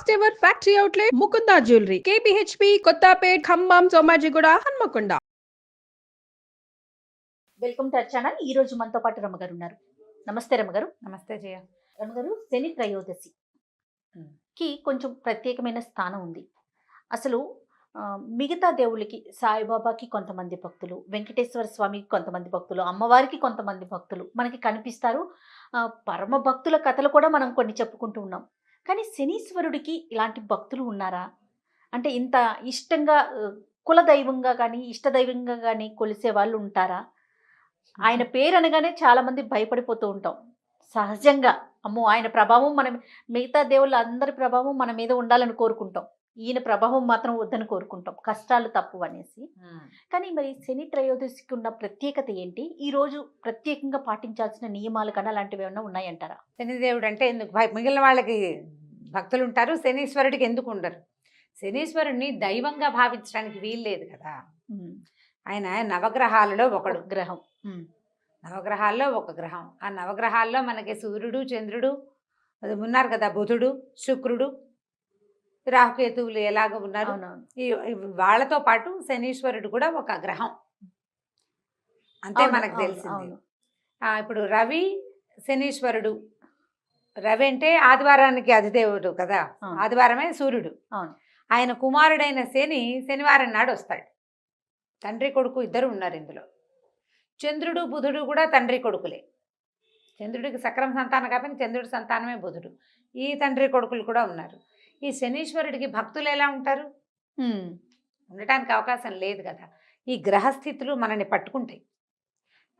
First ever factory outlet Mukunda jewellery KPHB Kothapet Khammam Somajiguda Hanamkonda. Welcome to our channel. ఈ రోజు మనతో పాటు రమ్మగారు ఉన్నారు. నమస్తే రమ్మగారు. నమస్తే జయ. రమ్మగారు, శని త్రయోదశి కి కొంచెం ప్రత్యేకమైన స్థానం ఉంది. అసలు మిగతా దేవుళ్ళకి, సాయిబాబాకి కొంతమంది భక్తులు, వెంకటేశ్వర స్వామికి కొంతమంది భక్తులు, అమ్మవారికి కొంతమంది భక్తులు మనకి కనిపిస్తారు. పరమ భక్తుల కథలు కూడా మనం కొన్ని చెప్పుకుంటూ ఉన్నాం. కానీ శనీశ్వరుడికి ఇలాంటి భక్తులు ఉన్నారా? అంటే ఇంత ఇష్టంగా కులదైవంగా కానీ ఇష్టదైవంగా కానీ కొలిసే వాళ్ళు ఉంటారా? ఆయన పేరు అనగానే చాలా మంది భయపడిపోతూ ఉంటాం. సహజంగా అమ్మో ఆయన ప్రభావం మనం, మిగతా దేవుళ్ళ అందరి ప్రభావం మన మీద ఉండాలని కోరుకుంటాం, ఈయన ప్రభావం మాత్రం వద్దని కోరుకుంటాం, కష్టాలు తప్పు అనేసి. కానీ మరి శని త్రయోదశికి ఉన్న ప్రత్యేకత ఏంటి? ఈ రోజు ప్రత్యేకంగా పాటించాల్సిన నియమాలు కన్నా అలాంటివి ఏమైనా ఉన్నాయంటారా? శనిదేవుడు అంటే ఎందుకు మిగిలిన వాళ్ళకి భక్తులు ఉంటారు, శనీశ్వరుడికి ఎందుకు ఉండరు? శనీశ్వరుడిని దైవంగా భావించడానికి వీల్లేదు కదా. ఆయన నవగ్రహాలలో ఒకడు గ్రహం. నవగ్రహాల్లో ఒక గ్రహం. ఆ నవగ్రహాల్లో మనకి సూర్యుడు, చంద్రుడు ఉన్నారు కదా, బుధుడు, శుక్రుడు, రాహుకేతువులు ఎలాగ ఉన్నారు. వాళ్ళతో పాటు శనీశ్వరుడు కూడా ఒక గ్రహం, అంతే మనకు తెలిసింది. ఇప్పుడు రవి శనీశ్వరుడు. రవి అంటే ఆదివారానికి అధిదేవుడు కదా, ఆదివారమే సూర్యుడు. ఆయన కుమారుడైన శని శనివారం నాడు వస్తాడు. తండ్రి కొడుకు ఇద్దరు ఉన్నారు ఇందులో. చంద్రుడు, బుధుడు కూడా తండ్రి కొడుకులే. చంద్రుడికి సక్రమ సంతానం కాబట్టి చంద్రుడి సంతానమే బుధుడు. ఈ తండ్రి కొడుకులు కూడా ఉన్నారు. ఈ శనీశ్వరుడికి భక్తులు ఎలా ఉంటారు? ఉండటానికి అవకాశం లేదు కదా. ఈ గ్రహస్థితులు మనల్ని పట్టుకుంటాయి.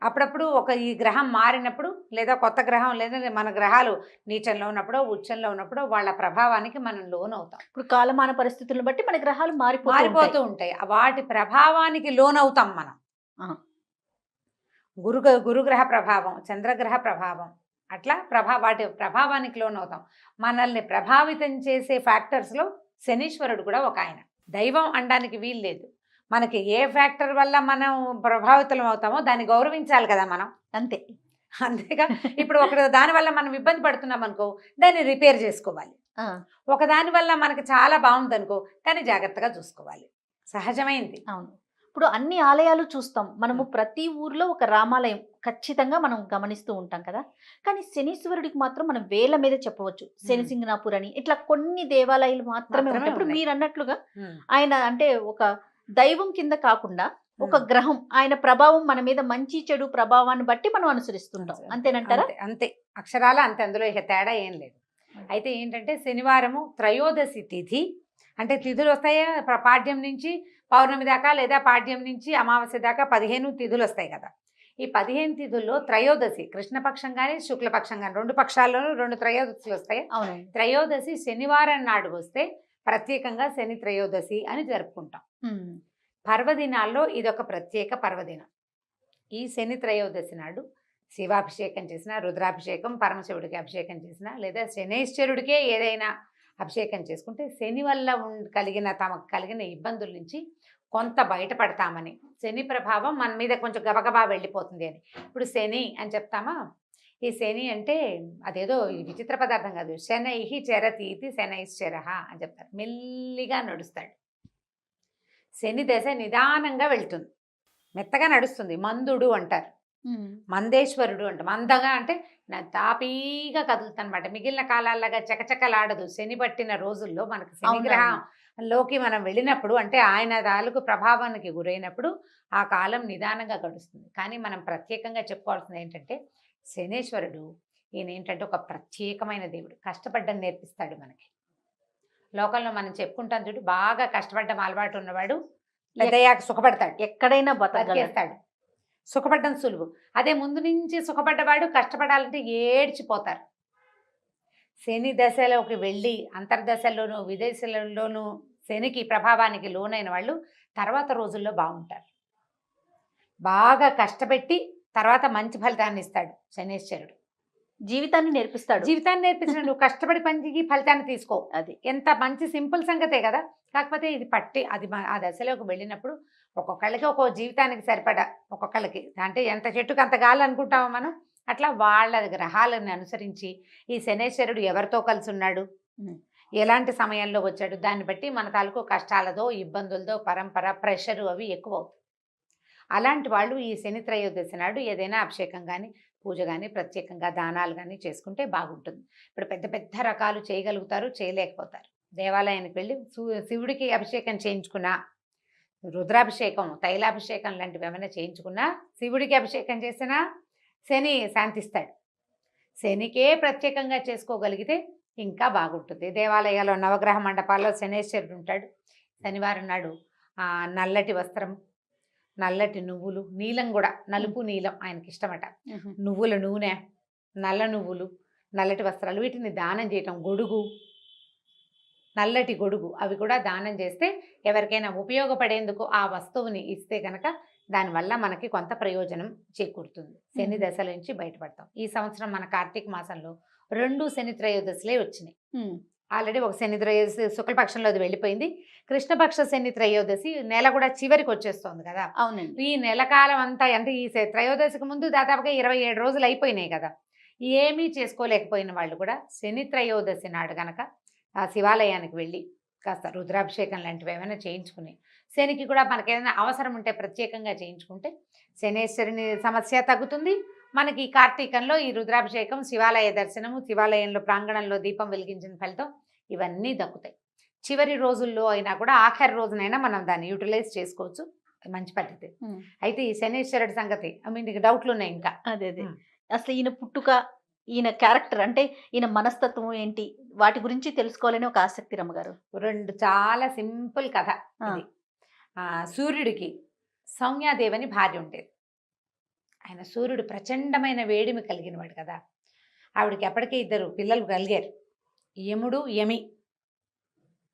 అప్పుడప్పుడు ఈ గ్రహం మారినప్పుడు, లేదా కొత్త గ్రహం, లేదా మన గ్రహాలు నీచంలో ఉన్నప్పుడు, ఉచ్చంలో ఉన్నప్పుడు వాళ్ళ ప్రభావానికి మనం లోనవుతాం. ఇప్పుడు కాలమాన పరిస్థితులను బట్టి మన గ్రహాలు మారిపోతూ ఉంటాయి. వాటి ప్రభావానికి లోనవుతాం మనం. గురుగ్రహ ప్రభావం, చంద్రగ్రహ ప్రభావం, అట్లా వాటి ప్రభావానికి లోనవుతాం. మనల్ని ప్రభావితం చేసే ఫ్యాక్టర్స్లో శనీశ్వరుడు కూడా ఒక ఆయన. దైవం అనడానికి వీల్లేదు. మనకి ఏ ఫ్యాక్టర్ వల్ల మనం ప్రభావితం అవుతామో దాన్ని గౌరవించాలి కదా మనం, అంతేగా. ఇప్పుడు దానివల్ల మనం ఇబ్బంది పడుతున్నాం అనుకో, దాన్ని రిపేర్ చేసుకోవాలి. ఒకదాని వల్ల మనకి చాలా బాగుంది అనుకో, దాన్ని జాగ్రత్తగా చూసుకోవాలి. సహజమైంది. అవును. ఇప్పుడు అన్ని ఆలయాలు చూస్తాం మనము, ప్రతి ఊర్లో ఒక రామాలయం ఖచ్చితంగా మనం గమనిస్తూ ఉంటాం కదా. కానీ శనీశ్వరుడికి మాత్రం మనం వేల మీద చెప్పవచ్చు. శనిసింగనాపూర్ అని ఇట్లా కొన్ని దేవాలయాలు మాత్రమే ఉంటాయి. ఇప్పుడు మీరు అన్నట్లుగా ఆయన అంటే ఒక దైవం కింద కాకుండా ఒక గ్రహం, ఆయన ప్రభావం మన మీద మంచి చెడు ప్రభావాన్ని బట్టి మనం అనుసరిస్తుంటాం. అంతేనంటారా? అంతే, అక్షరాల అంతే, అందులో ఇక తేడా ఏం లేదు. అయితే ఏంటంటే శనివారము త్రయోదశి తిథి, అంటే తిథులు వస్తాయా పాడ్యం నుంచి పౌర్ణమి దాకా, లేదా పాడ్యం నుంచి అమావాస్య దాకా 15 తిథులు వస్తాయి కదా. ఈ 15 తిథుల్లో త్రయోదశి, కృష్ణపక్షం కానీ శుక్లపక్షం కానీ, 2 పక్షాల్లోనూ 2 త్రయోదశులు వస్తాయి. త్రయోదశి శనివారం నాడు వస్తే ప్రత్యేకంగా శని త్రయోదశి అని జరుపుకుంటాం. పర్వదినాల్లో ఇదొక ప్రత్యేక పర్వదినం. ఈ శని త్రయోదశి నాడు శివాభిషేకం చేసినా, రుద్రాభిషేకం, పరమశివుడికి అభిషేకం చేసినా, లేదా శనైశ్వరుడికే ఏదైనా అభిషేకం చేసుకుంటే శని వల్ల తమకు కలిగిన ఇబ్బందుల నుంచి కొంత బయటపడతామని, శని ప్రభావం మన మీద కొంచెం గబగబా వెళ్ళిపోతుంది అని. ఇప్పుడు శని అని చెప్తామా, ఈ శని అంటే అదేదో విచిత్ర పదార్థం కాదు. శనైహి చరతీతి శనైశ్చర అని చెప్తారు. మెల్లిగా నడుస్తాడు. శని దశ నిదానంగా వెళ్తుంది, మెత్తగా నడుస్తుంది. మందుడు అంటారు, మందేశ్వరుడు అంట. మందగా అంటే తాపీగా కదులుతానమాట. మిగిలిన కాలాల్లాగా చకచకలాడదు. శని పట్టిన రోజుల్లో మనకు శనిగ్రహంలోకి మనం వెళ్ళినప్పుడు, అంటే ఆయన తాలూకు ప్రభావానికి గురైనప్పుడు ఆ కాలం నిదానంగా గడుస్తుంది. కానీ మనం ప్రత్యేకంగా చెప్పుకోవాల్సింది ఏంటంటే, శనేశ్వరుడు ఈయన ఏంటంటే ఒక ప్రత్యేకమైన దేవుడు. కష్టపడ్డం నేర్పిస్తాడు మనకి. లోకంలో మనం చెప్పుకుంటాం చూడు, బాగా కష్టపడ్డం అలవాటు ఉన్నవాడు పెద్దయ్యాక సుఖపడతాడు, ఎక్కడైనా బతికేస్తాడు. సుఖపడ్డం సులువు. అదే ముందు నుంచి సుఖపడ్డవాడు కష్టపడాలంటే ఏడ్చిపోతారు. శని దశలోకి వెళ్ళి అంతర్దశల్లోనూ విదేశాలలోనూ శనికి ప్రభావానికి లోనైన వాళ్ళు తర్వాత రోజుల్లో బాగుంటారు. బాగా కష్టపెట్టి తర్వాత మంచి ఫలితాన్ని ఇస్తాడు శనేశ్వరుడు. జీవితాన్ని నేర్పిస్తాడు. నువ్వు కష్టపడి పనికి ఫలితాన్ని తీసుకో. అది ఎంత మంచి సింపుల్ సంగతే కదా. కాకపోతే ఇది అది ఆ దశలోకి వెళ్ళినప్పుడు ఒక్కొక్కళ్ళకి ఒక్కో జీవితానికి సరిపడా, ఒక్కొక్కళ్ళకి అంటే ఎంత చెట్టుకు అంత గాలి అనుకుంటామో మనం, అట్లా వాళ్ళ గ్రహాలను అనుసరించి ఈ శనేశ్వరుడు ఎవరితో కలిసి ఉన్నాడు, ఎలాంటి సమయంలో వచ్చాడు, దాన్ని బట్టి మన తాలూకు కష్టాలదో ఇబ్బందులదో పరంపర ప్రెషరు అవి ఎక్కువ అవుతాయి. అలాంటి వాళ్ళు ఈ శని త్రయోదశి నాడు ఏదైనా అభిషేకం కానీ పూజ కానీ ప్రత్యేకంగా దానాలు కానీ చేసుకుంటే బాగుంటుంది. ఇప్పుడు పెద్ద పెద్ద రకాలు చేయగలుగుతారు, చేయలేకపోతారు. దేవాలయానికి వెళ్ళి శివుడికి అభిషేకం చేయించుకున్నా, రుద్రాభిషేకం తైలాభిషేకం లాంటివి ఏమైనా చేయించుకున్నా, శివుడికి అభిషేకం చేసినా శని శాంతిస్తాడు. శనికే ప్రత్యేకంగా చేసుకోగలిగితే ఇంకా బాగుంటుంది. దేవాలయాల్లో నవగ్రహ మండపాల్లో శనేశ్వరుడు ఉంటాడు. శనివారం నాడు నల్లటి వస్త్రం, నల్లటి నువ్వులు, నీలం కూడా నలుపు నీలం ఆయనకి ఇష్టమట, నువ్వుల నూనె, నల్ల నువ్వులు, నల్లటి వస్త్రాలు వీటిని దానం చేయటం, గొడుగు, నల్లటి గొడుగు అవి కూడా దానం చేస్తే ఎవరికైనా ఉపయోగపడేందుకు ఆ వస్తువుని ఇస్తే కనుక దానివల్ల మనకి కొంత ప్రయోజనం చేకూరుతుంది. శని దశల నుంచి బయటపడతాం. ఈ సంవత్సరం మన కార్తీక మాసంలో 2 శని త్రయోదశులే వచ్చినాయి. ఆల్రెడీ ఒక శని త్రయోదశి శుక్లపక్షంలో అది వెళ్ళిపోయింది. కృష్ణపక్ష శని త్రయోదశి నెల కూడా చివరికి వచ్చేస్తోంది కదా. అవునండి. ఈ నెలకాలం అంతా అంటే ఈ త్రయోదశికి ముందు దాదాపుగా 27 రోజులు అయిపోయినాయి కదా. ఏమీ చేసుకోలేకపోయిన వాళ్ళు కూడా శని త్రయోదశి నాడు గనక ఆ శివాలయానికి వెళ్ళి కాస్త రుద్రాభిషేకం లాంటివి ఏమైనా చేయించుకుని, శనికి కూడా మనకి ఏదైనా అవసరం ఉంటే ప్రత్యేకంగా చేయించుకుంటే శనేశ్వరుని సమస్య తగ్గుతుంది. మనకి ఈ కార్తీకంలో ఈ రుద్రాభిషేకం, శివాలయ దర్శనము, శివాలయంలో ప్రాంగణంలో దీపం వెలిగించిన ఫలితం ఇవన్నీ దక్కుతాయి. చివరి రోజుల్లో అయినా కూడా ఆఖరి రోజునైనా మనం దాన్ని యూటిలైజ్ చేసుకోవచ్చు. మంచి పద్ధతి. అయితే ఈ శనేశ్వరుడి సంగతి నీకు డౌట్లు ఉన్నాయి ఇంకా? అదే అసలు ఈయన పుట్టుక, ఈయన క్యారెక్టర్ అంటే ఈయన మనస్తత్వం ఏంటి, వాటి గురించి తెలుసుకోవాలని ఒక ఆసక్తి రమ్మగారు. 2 చాలా సింపుల్ కథ ఇది. సూర్యుడికి సౌమ్యాదేవి అని భార్య ఉండేది. ఆయన సూర్యుడు ప్రచండమైన వేడిమి కలిగిన వాడు కదా. ఆవిడకి ఎప్పటికీ 2 పిల్లలు కలిగారు, యముడు యమి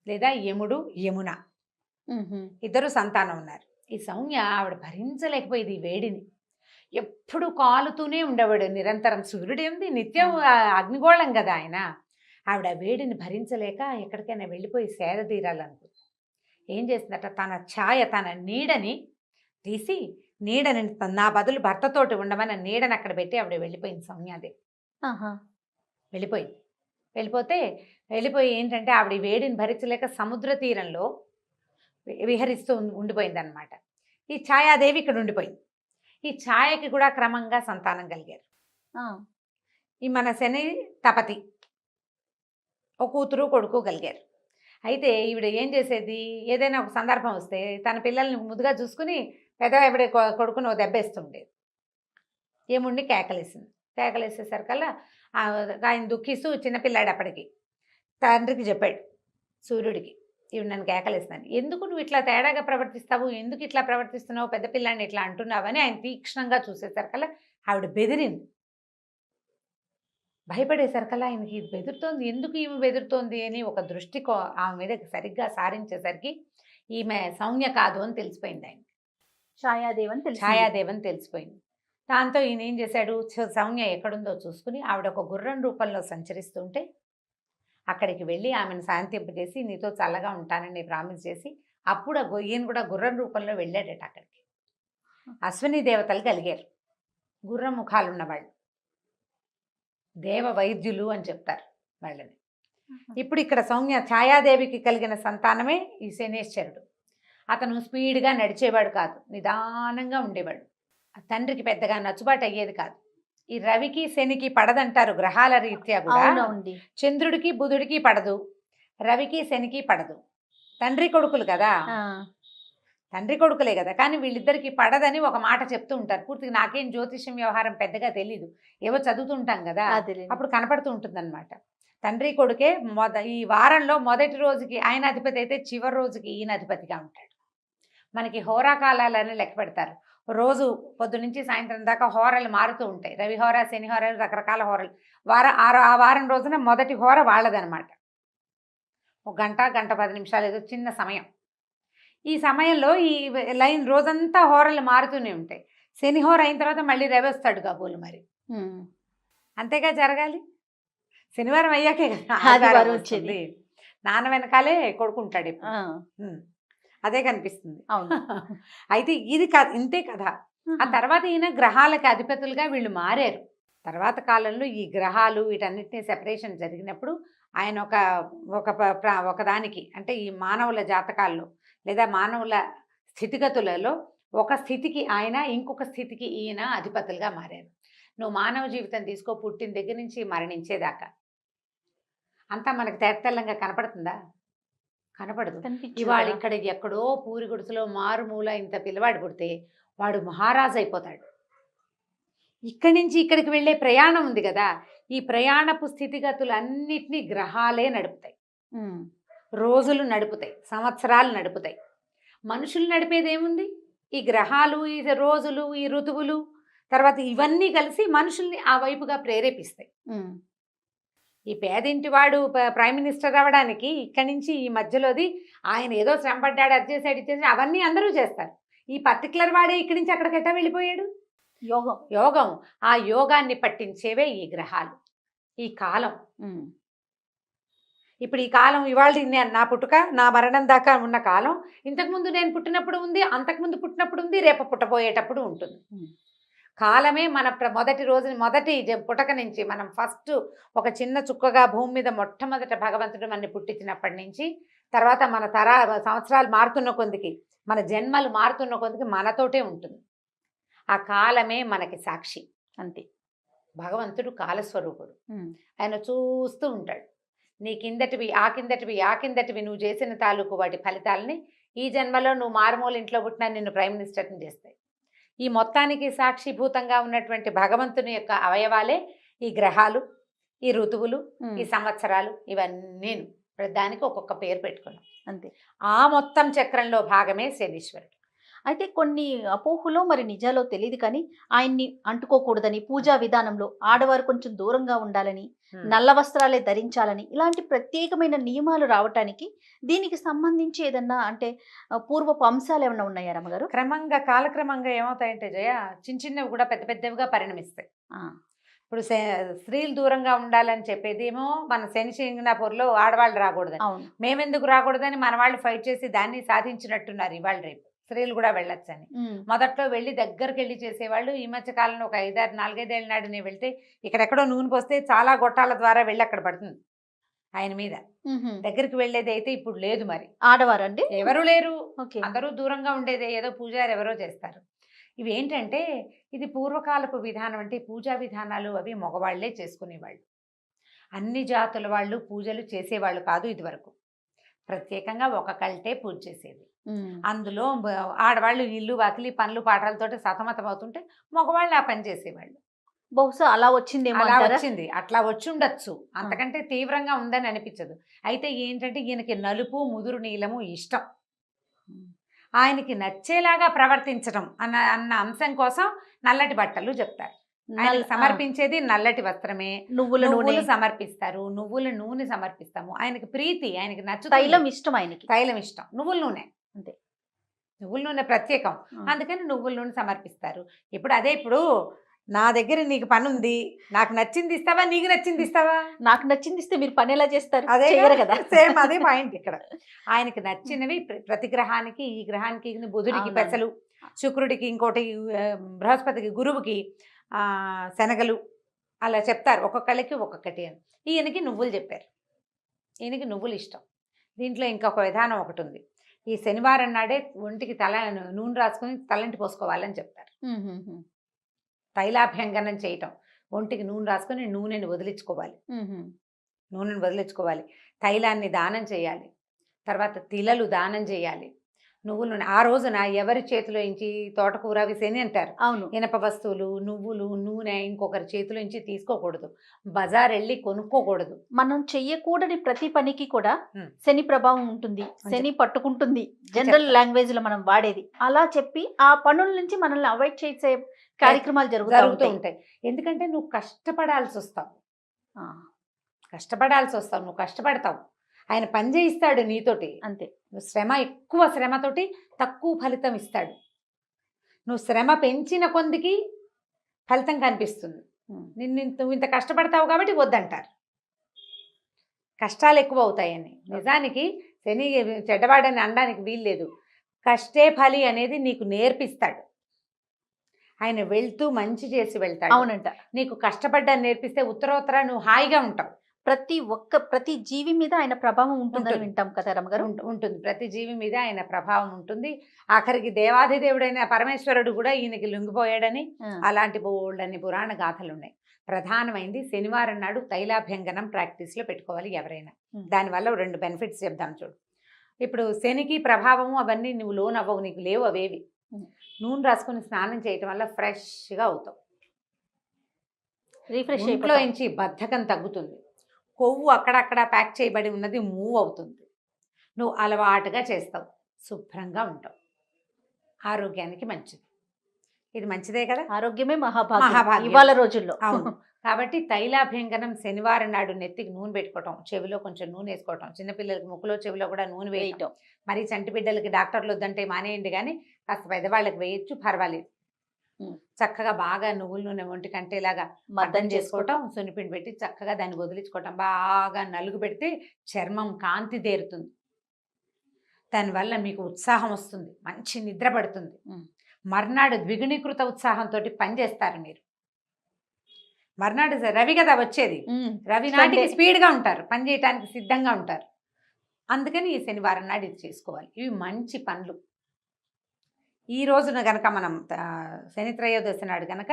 లేదా యముడు యమున, 2 సంతానం ఉన్నారు. ఈ సౌమ్య ఆవిడ భరించలేకపోయేది ఈ వేడిని. ఎప్పుడు కాలుతూనే ఉండేవాడు నిరంతరం. సూర్యుడు ఏంది నిత్యం అగ్నిగోళం కదా ఆయన. ఆవిడ వేడిని భరించలేక ఎక్కడికైనా వెళ్ళిపోయి సేద తీరాలనుకుంది. ఏం చేసిందట, తన ఛాయ, తన నీడని తీసి, నీడని నా బదులు భర్తతోటి ఉండమని నీడని అక్కడ పెట్టి ఆవిడ వెళ్ళిపోయింది సౌమ్యాదేవి. వెళ్ళిపోయి ఏంటంటే ఆవిడ వేడిని భరించలేక సముద్ర తీరంలో విహరిస్తూ ఉండిపోయింది అనమాట. ఈ ఛాయాదేవి ఇక్కడ ఉండిపోయింది. ఈ ఛాయకి కూడా క్రమంగా సంతానం కలిగారు. ఈ మన శని తపతి ఒక కూతురు కొడుకు కలిగారు. అయితే ఈవిడ ఏం చేసేది, ఏదైనా ఒక సందర్భం వస్తే తన పిల్లల్ని ముద్దుగా చూసుకుని పెద్ద కొడుకుని ఓ దెబ్బేస్తుండేది. ఏముండి కేకలేసేసరికల్లా ఆయన దుఃఖిస్తూ చిన్నపిల్లాడు అప్పటికి తండ్రికి చెప్పాడు సూర్యుడికి, ఇవి నన్ను కేకలేస్తున్నాను, ఎందుకు నువ్వు ఇట్లా తేడాగా ప్రవర్తిస్తావు, ఎందుకు ఇట్లా ప్రవర్తిస్తున్నావు, పెద్ద పిల్లాడిని ఇట్లా అంటున్నావని ఆయన తీక్షణంగా చూసేసరికల్లా ఆవిడ బెదిరింది. భయపడేసరికల్లా ఆయనకి ఇది బెదురుతోంది, ఎందుకు ఈమె బెదురుతోంది అని ఒక దృష్టి ఆమె మీద సరిగ్గా సారించేసరికి ఈమె సౌమ్య కాదు అని తెలిసిపోయింది. ఆయన ఛాయాదేవని తెలిసిపోయింది. దాంతో ఈయన ఏం చేశాడు, సౌమ్య ఎక్కడుందో చూసుకుని ఆవిడ ఒక గుర్రం రూపంలో సంచరిస్తుంటే అక్కడికి వెళ్ళి ఆమెను శాంతింపజేసి నీతో చల్లగా ఉంటానని ప్రామిస్ చేసి అప్పుడు ఈయన కూడా గుర్రం రూపంలో వెళ్ళాడట అక్కడికి. అశ్విని దేవతలు కలిగారు, గుర్రం ముఖాలు ఉన్నవాళ్ళు, దేవ వైద్యులు అని చెప్తారు వాళ్ళని. ఇప్పుడు ఇక్కడ సౌమ్య ఛాయాదేవికి కలిగిన సంతానమే ఈ శనేశ్వరుడు. అతను స్పీడ్గా నడిచేవాడు కాదు, నిదానంగా ఉండేవాడు. తండ్రికి పెద్దగా నచ్చుబాటు అయ్యేది కాదు. ఈ రవికి శనికి పడదంటారు గ్రహాల రీత్యా కూడా. చంద్రుడికి బుధుడికి పడదు, రవికి శనికి పడదు. తండ్రి కొడుకులు కదా, తండ్రి కొడుకులే కదా, కానీ వీళ్ళిద్దరికి పడదని ఒక మాట చెప్తూ ఉంటారు. పూర్తిగా నాకేం జ్యోతిష్యం వ్యవహారం పెద్దగా తెలీదు, ఏవో చదువుతుంటాం కదా, అప్పుడు కనపడుతూ ఉంటుంది అనమాట. తండ్రి కొడుకే ఈ వారంలో మొదటి రోజుకి ఆయన అధిపతి అయితే చివరి రోజుకి ఈయన అధిపతిగా ఉంటాడు. మనకి హోరాకాలాలని లెక్క పెడతారు. రోజు పొద్దు నుంచి సాయంత్రం దాకా హోరలు మారుతూ ఉంటాయి. రవి హోర, శని హోరలు, రకరకాల హోరలు. ఆ వారం రోజున మొదటి హోర వాళ్ళదనమాట. 1 గంట, 1:10 నిమిషాలు ఏదో చిన్న సమయం. ఈ సమయంలో ఈ లైన్ రోజంతా హోరలు మారుతూనే ఉంటాయి. శని హోర అయిన తర్వాత మళ్ళీ రవి వస్తాడు కాబోలు. మరి అంతేగా జరగాలి. శనివారం అయ్యాకే కదా ఆదివారం వచ్చేది. నాన్న వెనకాలే కొడుకుంటాడు ఇప్పుడు. అదే కనిపిస్తుంది. అయితే ఇది ఇంతే కదా. ఆ తర్వాత ఈయన గ్రహాలకి అధిపతులుగా వీళ్ళు మారారు. తర్వాత కాలంలో ఈ గ్రహాలు వీటన్నిటిని సెపరేషన్ జరిగినప్పుడు ఆయన ఒకదానికి అంటే ఈ మానవుల జాతకాల్లో లేదా మానవుల స్థితిగతులలో ఒక స్థితికి ఆయన, ఇంకొక స్థితికి ఈయన అధిపతులుగా మారారు. నువ్వు మానవ జీవితం తీసుకో, పుట్టిన దగ్గర నుంచి మరణించేదాకా అంతా మనకు తెల్లంగా కనపడుతుందా? కనపడదు. ఇవాళ ఇక్కడ ఎక్కడో పూరి గుడిసెలో మారుమూల ఇంత పిల్లవాడు పుడితే వాడు మహారాజు అయిపోతాడు. ఇక్కడి నుంచి ఇక్కడికి వెళ్ళే ప్రయాణం ఉంది కదా, ఈ ప్రయాణపు స్థితిగతులన్నిటినీ గ్రహాలే నడుపుతాయి, రోజులు నడుపుతాయి, సంవత్సరాలు నడుపుతాయి. మనుషులు నడిపేది ఏముంది? ఈ గ్రహాలు, ఈ రోజులు, ఈ ఋతువులు, తర్వాత ఇవన్నీ కలిసి మనుషుల్ని ఆ వైపుగా ప్రేరేపిస్తాయి. ఈ పేదింటి వాడు ప్రైమ్ మినిస్టర్ అవ్వడానికి ఇక్కడి నుంచి ఈ మధ్యలోది ఆయన ఏదో శ్రమపడ్డాడు, అది చేశాడు, ఇది చేశాడు, అవన్నీ అందరూ చేస్తారు. ఈ పర్టికులర్ వాడే ఇక్కడి నుంచి అక్కడికెట్టా వెళ్ళిపోయాడు? యోగం. ఆ యోగాన్ని పట్టించేవే ఈ గ్రహాలు, ఈ కాలం. ఇప్పుడు ఈ కాలం ఇవాళ నా పుట్టుక, నా మరణం దాకా ఉన్న కాలం, ఇంతకుముందు నేను పుట్టినప్పుడు ఉంది, అంతకుముందు పుట్టినప్పుడు ఉంది, రేపు పుట్టబోయేటప్పుడు ఉంటుంది. కాలమే మన మొదటి రోజు, మొదటి పుటక నుంచి మనం ఫస్ట్ ఒక చిన్న చుక్కగా భూమి మీద మొట్టమొదట భగవంతుడు మనని పుట్టించినప్పటి నుంచి, తర్వాత మన సంవత్సరాలు మారుతున్న కొద్దికి, మన జన్మలు మారుతున్న కొద్దికి మనతోటే ఉంటుంది. ఆ కాలమే మనకి సాక్షి. అంతే. భగవంతుడు కాలస్వరూపుడు. ఆయన చూస్తూ ఉంటాడు. నీ కిందటివి, ఆ కిందటివి నువ్వు చేసిన తాలూకు వాటి ఫలితాలని ఈ జన్మలో నువ్వు మారుమూల ఇంట్లో పుట్టినా నిన్ను ప్రైమ్ మినిస్టర్ని చేస్తాయి. ఈ మొత్తానికి సాక్షిభూతంగా ఉన్నటువంటి భగవంతుని యొక్క అవయవాలే ఈ గ్రహాలు, ఈ ఋతువులు, ఈ సంవత్సరాలు, ఇవన్నీ దానికి ఒక్కొక్క పేరు పెట్టుకున్నాం. అంతే. ఆ మొత్తం చక్రంలో భాగమే శనీశ్వరుడు. అయితే కొన్ని అపోహలో మరి నిజాలో తెలియదు కానీ ఆయన్ని అంటుకోకూడదని, పూజా విధానంలో ఆడవారు కొంచెం దూరంగా ఉండాలని, నల్ల వస్త్రాలే ధరించాలని, ఇలాంటి ప్రత్యేకమైన నియమాలు రావటానికి దీనికి సంబంధించి ఏదన్నా అంటే పూర్వపు అంశాలు ఏమన్నా ఉన్నాయా రమ్మగారు? కాలక్రమంగా ఏమవుతాయంటే జయ, చిన్నవి కూడా పెద్ద పెద్దవిగా పరిణమిస్తాయి. ఇప్పుడు స్త్రీలు దూరంగా ఉండాలని చెప్పేది ఏమో మన శని సింగనాపూర్లో ఆడవాళ్ళు రాకూడదని, మేమెందుకు రాకూడదని మన వాళ్ళు ఫైట్ చేసి దాన్ని సాధించినట్టున్నారు. ఇవాళ రేపు స్త్రీలు కూడా వెళ్ళొచ్చని. మొదట్లో వెళ్ళి దగ్గరికి వెళ్ళి చేసేవాళ్ళు. ఈ మధ్య కాలంలో ఒక 4-5 ఏళ్ళ నాడు నేను వెళ్తే ఇక్కడెక్కడో నూనె పోస్తే చాలా గొట్టాల ద్వారా వెళ్ళి అక్కడ పడుతుంది ఆయన మీద. దగ్గరికి వెళ్ళేది అయితే ఇప్పుడు లేదు. మరి ఆడవారు అండి ఎవరు లేరు, అందరూ దూరంగా ఉండేదే. ఏదో పూజారి ఎవరో చేస్తారు. ఇవి ఏంటంటే ఇది పూర్వకాలపు విధానం. అంటే పూజా విధానాలు అవి మగవాళ్లే చేసుకునేవాళ్ళు. అన్ని జాతుల వాళ్ళు పూజలు చేసేవాళ్ళు కాదు ఇదివరకు. ప్రత్యేకంగా ఒక కల్టే పూజ చేసేది. అందులో ఆడవాళ్ళు ఇల్లు వాకిలి పనులు పాటలతోటి సతమతం అవుతుంటే మగవాళ్ళు ఆ పని చేసేవాళ్ళు. బహుశా అలా వచ్చిందేమో. అలా వచ్చింది, అట్లా వచ్చి ఉండొచ్చు. అంతకంటే తీవ్రంగా ఉందని అనిపించదు. అయితే ఏంటంటే ఈయనకి నలుపు ముదురు నీలము ఇష్టం. ఆయనకి నచ్చేలాగా ప్రవర్తించడం అన్న అంశం కోసం నల్లటి బట్టలు చెప్తారు. ఆయన సమర్పించేది నల్లటి వస్త్రమే. నువ్వుల నూనె సమర్పిస్తారు, నువ్వుల నూనె సమర్పిస్తాము. ఆయనకి ప్రీతి, ఆయనకి నచ్చు. తైలం ఇష్టం, ఆయనకి తైలం ఇష్టం, నువ్వుల నూనె అంతే. నువ్వుల నూనె ప్రత్యేకం, అందుకని నువ్వుల నూనె సమర్పిస్తారు. ఇప్పుడు అదే, ఇప్పుడు నా దగ్గర నీకు పని ఉంది, నాకు నచ్చింది ఇస్తావా, నీకు నచ్చింది ఇస్తావా? నాకు నచ్చింది ఇస్తే మీరు పని ఎలా చేస్తారు? అదే కదా, సేమ్ అదే పాయింట్ ఇక్కడ. ఆయనకి నచ్చినవి ప్రతి గ్రహానికి, ఈ గ్రహానికి బుధుడికి పెసలు, శుక్రుడికి ఇంకోటి, బృహస్పతికి గురువుకి శనగలు, అలా చెప్తారు. ఒక్కొక్కళ్ళకి ఒక్కొక్కటి అని. ఈయనకి నువ్వులు చెప్పారు. ఈయనకి నువ్వులు ఇష్టం. దీంట్లో ఇంకొక విధానం ఒకటి ఉంది. ఈ శనివారం నాడే ఒంటికి నూనె రాసుకొని తలంటి పోసుకోవాలని చెప్తారు. తైలాభ్యంగనం చేయటం, ఒంటికి నూనె రాసుకొని నూనెని వదిలించుకోవాలి. నూనెను వదిలించుకోవాలి. తైలాన్ని దానం చేయాలి. తర్వాత తిలలు దానం చేయాలి. నువ్వులు ఆ రోజున ఎవరి చేతిలో నుంచి తోటకూర అవి శని అంటారు. అవును. ఇనప వస్తువులు, నువ్వులు, నూనె ఇంకొకరి చేతిలో నుంచి తీసుకోకూడదు. బజార్ వెళ్ళి కొనుక్కోకూడదు. మనం చెయ్యకూడని ప్రతి పనికి కూడా శని ప్రభావం ఉంటుంది, శని పట్టుకుంటుంది, జనరల్ లాంగ్వేజ్ లో మనం వాడేది. అలా చెప్పి ఆ పనుల నుంచి మనల్ని అవాయిడ్ చేసే కార్యక్రమాలు జరుగుతూ ఉంటాయి. ఎందుకంటే నువ్వు కష్టపడాల్సి వస్తావు, నువ్వు కష్టపడతావు. ఆయన పని చేయిస్తాడు నీతోటి. అంతే. నువ్వు ఎక్కువ శ్రమతోటి తక్కువ ఫలితం ఇస్తాడు. నువ్వు శ్రమ పెంచిన కొందికి ఫలితం కనిపిస్తుంది. నువ్వు ఇంత కష్టపడతావు కాబట్టి వద్దంటారు. కష్టాలు ఎక్కువ అవుతాయని. నిజానికి శని చెడ్డవాడని అనడానికి వీల్లేదు. కష్టే ఫలి అనేది నీకు నేర్పిస్తాడు. ఆయన వెళ్తూ మంచి చేసి వెళ్తాడు. అవునంట. నీకు కష్టపడ్డాన్ని నేర్పిస్తే ఉత్తరోత్తర నువ్వు హాయిగా ఉంటావు. ప్రతి జీవి మీద ఆయన ప్రభావం ఉంటుందని ఉంటుంది. వింటాం కదా రమ్మగారు. ఉంటుంది. ప్రతి జీవి మీద ఆయన ప్రభావం ఉంటుంది. ఆఖరికి దేవాధిదేవుడైన పరమేశ్వరుడు కూడా ఈయనకి లొంగిపోయాడని అలాంటి బోల్డన్ని పురాణ గాథలు ఉన్నాయి. ప్రధానమైంది శనివారం నాడు తైలాభ్యంగనం ప్రాక్టీస్లో పెట్టుకోవాలి ఎవరైనా. దానివల్ల 2 బెనిఫిట్స్ చెప్దాం చూడు. ఇప్పుడు శనికి ప్రభావము అవన్నీ నువ్వు లోన్ అవ్వవు, నీకు లేవు అవేవి. నూనె రాసుకొని స్నానం చేయటం వల్ల ఫ్రెష్గా అవుతావు. రిఫ్రెష్ ఇంట్లో నుంచి బద్ధకం తగ్గుతుంది. కొవ్వు అక్కడక్కడ ప్యాక్ చేయబడి ఉన్నది మూవ్ అవుతుంది. నువ్వు అలవాటుగా చేస్తావు, శుభ్రంగా ఉంటావు, ఆరోగ్యానికి మంచిది. ఇది మంచిదే కదా. ఆరోగ్యమే మహాభాగ్యం మహాభాగ్యం. ఇవాళ రోజుల్లో. అవును. కాబట్టి తైలాభ్యంగనం శనివారం నాడు నెత్తికి నూనె పెట్టుకోవటం, చెవిలో కొంచెం నూనె వేసుకోవటం, చిన్నపిల్లలకి ముక్కులో చెవిలో కూడా నూనె వేయటం. మరి చంటి బిడ్డలకి డాక్టర్లు వద్దంటే మానేయండి, కానీ కాస్త పెద్దవాళ్ళకి వేయచ్చు, పర్వాలేదు. చక్కగా బాగా నువ్వుల నూనె ఒంటి కంటేలాగా మద్దం చేసుకోవటం, సున్నిపిండి పెట్టి చక్కగా దాన్ని వదిలించుకోవటం. బాగా నలుగు పెడితే చర్మం కాంతి దేరుతుంది. దానివల్ల మీకు ఉత్సాహం వస్తుంది, మంచి నిద్ర పడుతుంది. మర్నాడు ద్విగుణీకృత ఉత్సాహంతో పనిచేస్తారు మీరు. మర్నాడు రవి కదా వచ్చేది, రవి నాటికి స్పీడ్గా ఉంటారు, పని చేయడానికి సిద్ధంగా ఉంటారు. అందుకని ఈ శనివారం నాడు ఇది చేసుకోవాలి. ఇవి మంచి పనులు. ఈ రోజున గనక మనం శని త్రయోదశి నాడు గనక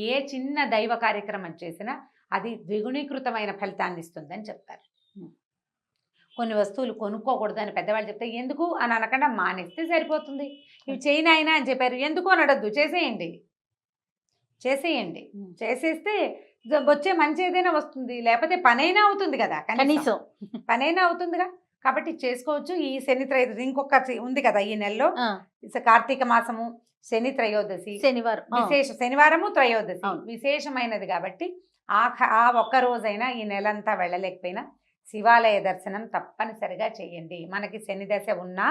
ఏ చిన్న దైవ కార్యక్రమం చేసినా అది ద్విగుణీకృతమైన ఫలితాన్ని ఇస్తుందని చెప్తారు. కొన్ని వస్తువులు కొనుక్కోకూడదు అని పెద్దవాళ్ళు చెప్తే ఎందుకు అని అనకుండా మానేస్తే సరిపోతుంది. ఇవి చేయను అయినా అని చెప్పారు, ఎందుకు అని అడద్దు, చేసేయండి. చేసేస్తే వచ్చే మంచి ఏదైనా వస్తుంది, లేకపోతే పనైనా అవుతుంది కదా, కనీసం పనైనా అవుతుందిగా. కాబట్టి చేసుకోవచ్చు. ఈ శని త్రయోదశి ఇంకొక ఉంది కదా ఈ నెలలో, కార్తీక మాసము, శని త్రయోదశి, శనివారము త్రయోదశి విశేషమైనది. కాబట్టి ఆ ఒక్క రోజైనా ఈ నెలంతా వెళ్ళలేకపోయినా శివాలయ దర్శనం తప్పనిసరిగా చేయండి. మనకి శని దశ ఉన్నా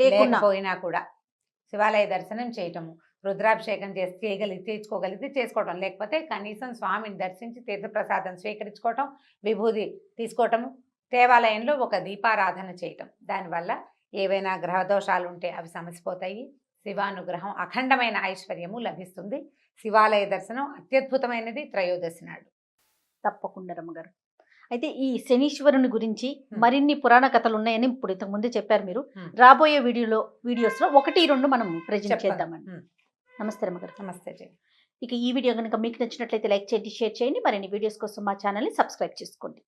లేకపోయినా కూడా శివాలయ దర్శనం చేయటము, రుద్రాభిషేకం చేసుకోగలిగితే చేసుకోవటం, లేకపోతే కనీసం స్వామిని దర్శించి తీర్థప్రసాదం స్వీకరించుకోవటం, విభూది తీసుకోవటము, దేవాలయంలో ఒక దీపారాధన చేయటం. దానివల్ల ఏవైనా గ్రహదోషాలు ఉంటే అవి సమసిపోతాయి. శివానుగ్రహం, అఖండమైన ఐశ్వర్యము లభిస్తుంది. శివాలయ దర్శనం అత్యద్భుతమైనది త్రయోదశి నాడు. తప్పకుండా రమ్మగారు. అయితే ఈ శనీశ్వరుని గురించి మరిన్ని పురాణ కథలు ఉన్నాయని ఇప్పుడు ఇంతకు ముందే చెప్పారు మీరు. రాబోయే వీడియోస్లో 1-2 మనం ప్రెజెంట్ చేద్దామండి. నమస్తే రమ్మగారు. నమస్తే. ఇక ఈ వీడియో కనుక మీకు నచ్చినట్లయితే లైక్ చేయండి, షేర్ చేయండి. మరిన్ని వీడియోస్ కోసం మా ఛానల్ని సబ్స్క్రైబ్ చేసుకోండి.